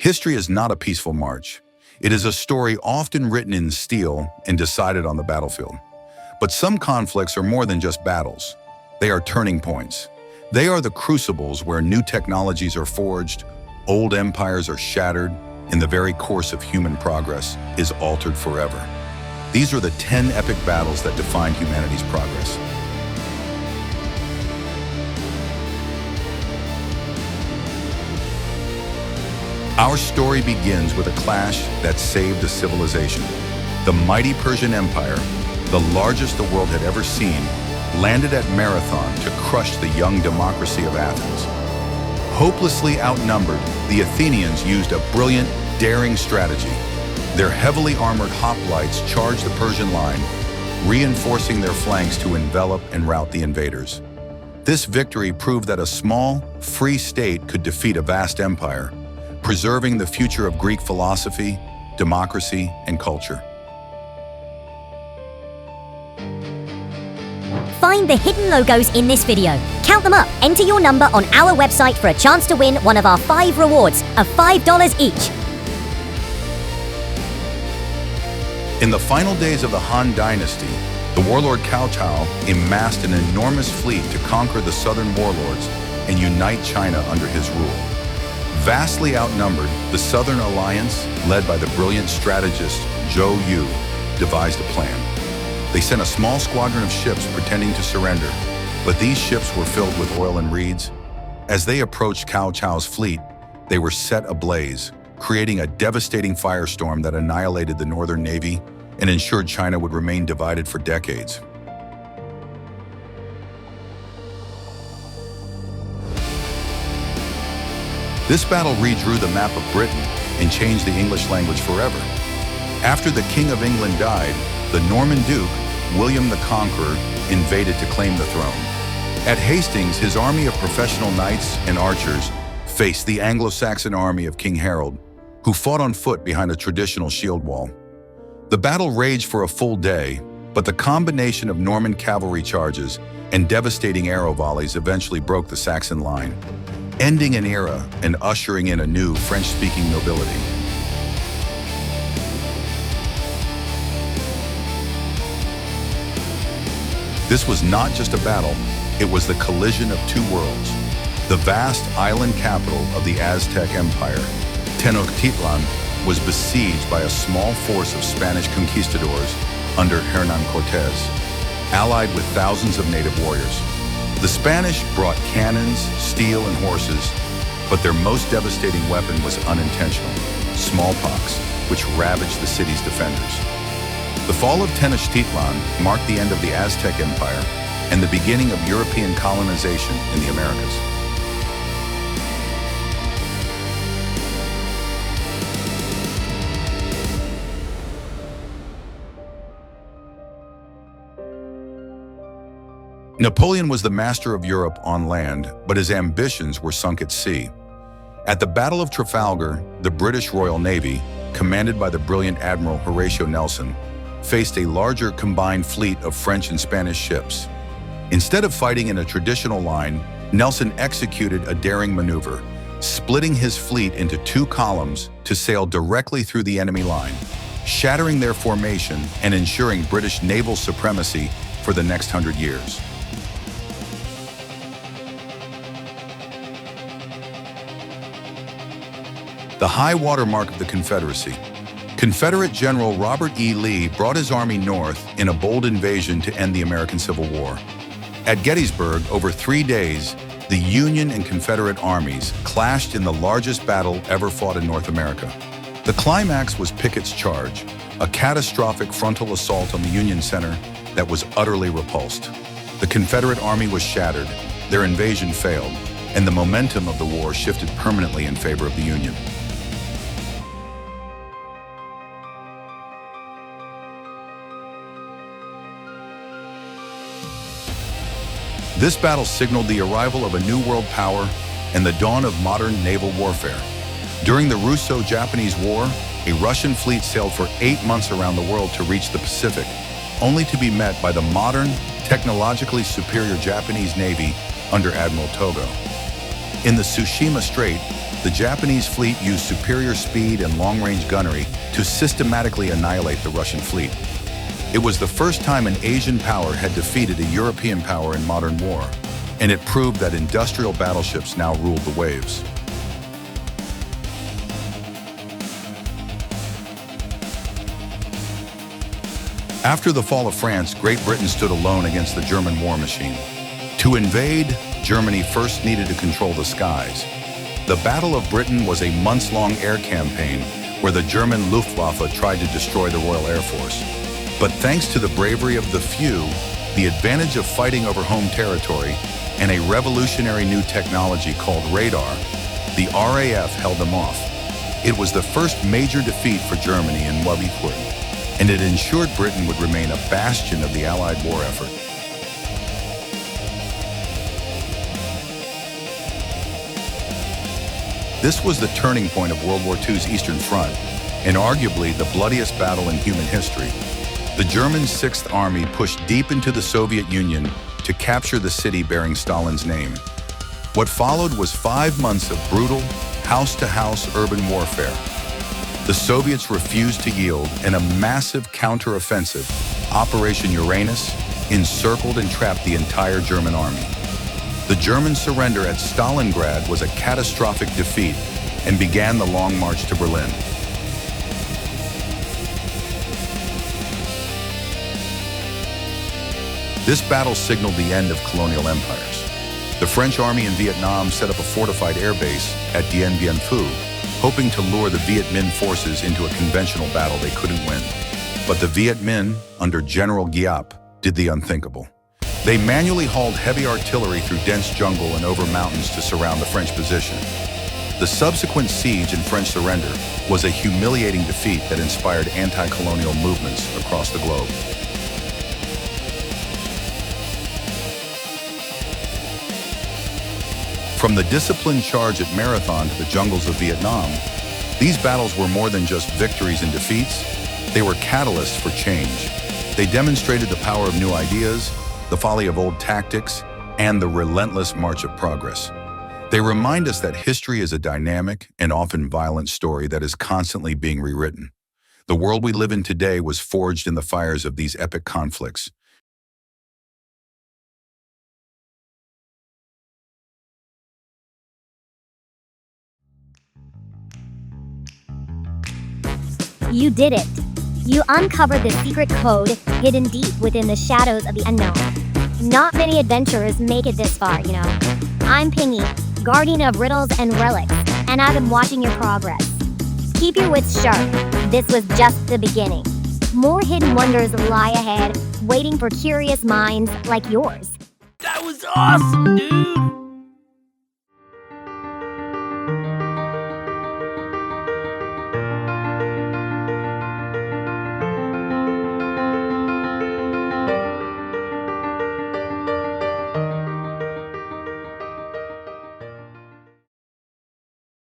History is not a peaceful march. It is a story often written in steel and decided on the battlefield. But some conflicts are more than just battles. They are turning points. They are the crucibles where new technologies are forged, old empires are shattered, and the very course of human progress is altered forever. These are the 10 epic battles that defined humanity's progress. Our story begins with a clash that saved a civilization. The mighty Persian Empire, the largest the world had ever seen, landed at Marathon to crush the young democracy of Athens. Hopelessly outnumbered, the Athenians used a brilliant, daring strategy. Their heavily armored hoplites charged the Persian line, reinforcing their flanks to envelop and rout the invaders. This victory proved that a small, free state could defeat a vast empire, preserving the future of Greek philosophy, democracy, and culture. Find the hidden logos in this video. Count them up, enter your number on our website for a chance to win one of our 5 rewards of $5 each. In the final days of the Han Dynasty, the warlord Cao Cao amassed an enormous fleet to conquer the southern warlords and unite China under his rule. Vastly outnumbered, the Southern Alliance, led by the brilliant strategist Zhou Yu, devised a plan. They sent a small squadron of ships pretending to surrender, but these ships were filled with oil and reeds. As they approached Cao Cao's fleet, they were set ablaze, creating a devastating firestorm that annihilated the Northern Navy and ensured China would remain divided for decades. This battle redrew the map of Britain and changed the English language forever. After the King of England died, the Norman Duke, William the Conqueror, invaded to claim the throne. At Hastings, his army of professional knights and archers faced the Anglo-Saxon army of King Harold, who fought on foot behind a traditional shield wall. The battle raged for a full day, but the combination of Norman cavalry charges and devastating arrow volleys eventually broke the Saxon line, ending an era and ushering in a new French-speaking nobility. This was not just a battle, it was the collision of two worlds. The vast island capital of the Aztec Empire, Tenochtitlan, was besieged by a small force of Spanish conquistadors under Hernán Cortés, allied with thousands of native warriors. The Spanish brought cannons, steel, and horses, but their most devastating weapon was unintentional: smallpox, which ravaged the city's defenders. The fall of Tenochtitlan marked the end of the Aztec Empire and the beginning of European colonization in the Americas. Napoleon was the master of Europe on land, but his ambitions were sunk at sea. At the Battle of Trafalgar, the British Royal Navy, commanded by the brilliant Admiral Horatio Nelson, faced a larger combined fleet of French and Spanish ships. Instead of fighting in a traditional line, Nelson executed a daring maneuver, splitting his fleet into 2 columns to sail directly through the enemy line, shattering their formation and ensuring British naval supremacy for the next 100 years. The high water mark of the Confederacy. Confederate General Robert E. Lee brought his army north in a bold invasion to end the American Civil War. At Gettysburg, over 3 days, the Union and Confederate armies clashed in the largest battle ever fought in North America. The climax was Pickett's Charge, a catastrophic frontal assault on the Union Center that was utterly repulsed. The Confederate army was shattered, their invasion failed, and the momentum of the war shifted permanently in favor of the Union. This battle signaled the arrival of a new world power and the dawn of modern naval warfare. During the Russo-Japanese War, a Russian fleet sailed for 8 months around the world to reach the Pacific, only to be met by the modern, technologically superior Japanese Navy under Admiral Togo. In the Tsushima Strait, The Japanese fleet used superior speed and long-range gunnery to systematically annihilate the Russian fleet. It was the first time an Asian power had defeated a European power in modern war, and it proved that industrial battleships now ruled the waves. After the fall of France, Great Britain stood alone against the German war machine. To invade, Germany first needed to control the skies. The Battle of Britain was a months-long air campaign where the German Luftwaffe tried to destroy the Royal Air Force. But thanks to the bravery of the few, the advantage of fighting over home territory, and a revolutionary new technology called radar, the RAF held them off. It was the first major defeat for Germany in Gettysburg, and it ensured Britain would remain a bastion of the Allied war effort. This was the turning point of World War II's Eastern Front, and arguably the bloodiest battle in human history. The German Sixth Army pushed deep into the Soviet Union to capture the city bearing Stalin's name. What followed was 5 months of brutal, house-to-house urban warfare. The Soviets refused to yield, and a massive counter-offensive, Operation Uranus, encircled and trapped the entire German army. The German surrender at Stalingrad was a catastrophic defeat and began the long march to Berlin. This battle signaled the end of colonial empires. The French army in Vietnam set up a fortified air base at Dien Bien Phu, hoping to lure the Viet Minh forces into a conventional battle they couldn't win. But the Viet Minh, under General Giap, did the unthinkable. They manually hauled heavy artillery through dense jungle and over mountains to surround the French position. The subsequent siege and French surrender was a humiliating defeat that inspired anti-colonial movements across the globe. From the disciplined charge at Marathon to the jungles of Vietnam, these battles were more than just victories and defeats. They were catalysts for change. They demonstrated the power of new ideas, the folly of old tactics, and the relentless march of progress. They remind us that history is a dynamic and often violent story that is constantly being rewritten. The world we live in today was forged in the fires of these epic conflicts. You did it! You uncovered the secret code hidden deep within the shadows of the unknown. Not many adventurers make it this far, you know. I'm Pingy, guardian of riddles and relics, and I've been watching your progress. Keep your wits sharp. This was just the beginning. More hidden wonders lie ahead, waiting for curious minds like yours. That was awesome, dude!